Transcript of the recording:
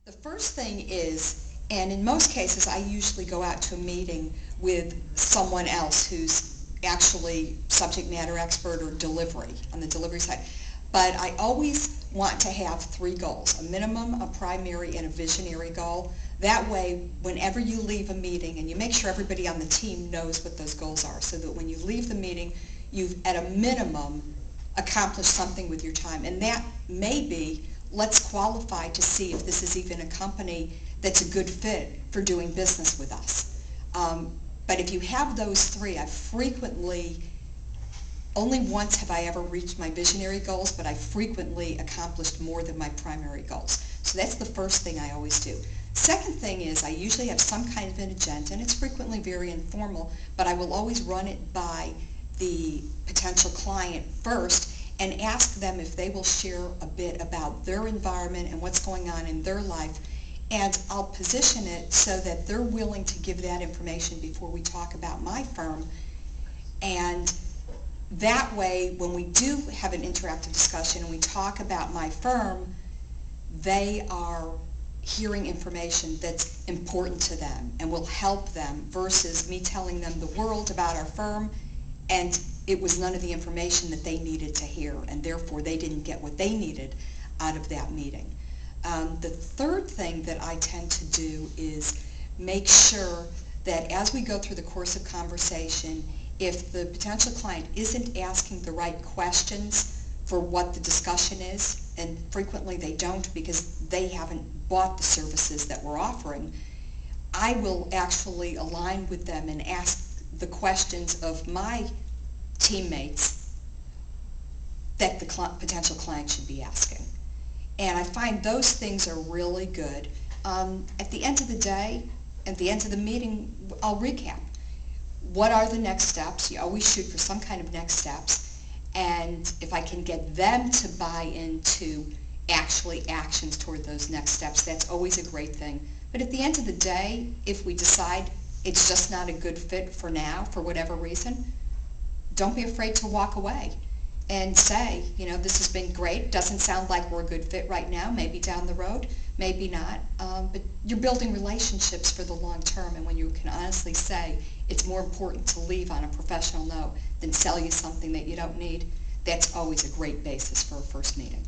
The first thing is, and in most cases I usually go out to a meeting with someone else who's actually subject matter expert or delivery, on the delivery side. But I always want to have three goals: a minimum, a primary, and a visionary goal. That way, whenever you leave a meeting, and you make sure everybody on the team knows what those goals are, so that when you leave the meeting, you've at a minimum accomplished something with your time. And that may be, let's qualify to see if this is even a company that's a good fit for doing business with us. But if you have those three, only once have I ever reached my visionary goals, but I frequently accomplished more than my primary goals. So that's the first thing I always do. Second thing is, I usually have some kind of an agenda, and it's frequently very informal, but I will always run it by the potential client first and ask them if they will share a bit about their environment and what's going on in their life. And I'll position it so that they're willing to give that information before we talk about my firm. And that way, when we do have an interactive discussion and we talk about my firm, they are hearing information that's important to them and will help them, versus me telling them the world about our firm and it was none of the information that they needed to hear, and therefore they didn't get what they needed out of that meeting. The third thing that I tend to do is make sure that as we go through the course of conversation, if the potential client isn't asking the right questions for what the discussion is, and frequently they don't because they haven't bought the services that we're offering, I will actually align with them and ask the questions of my teammates that the potential client should be asking. And I find those things are really good. At the end of the day, at the end of the meeting, I'll recap. What are the next steps? You always shoot for some kind of next steps. And if I can get them to buy into actually actions toward those next steps, that's always a great thing. But at the end of the day, if we decide it's just not a good fit for now, for whatever reason, don't be afraid to walk away and say, you know, this has been great. Doesn't sound like we're a good fit right now. Maybe down the road, maybe not. But you're building relationships for the long term, and when you can honestly say it's more important to leave on a professional note than sell you something that you don't need, that's always a great basis for a first meeting.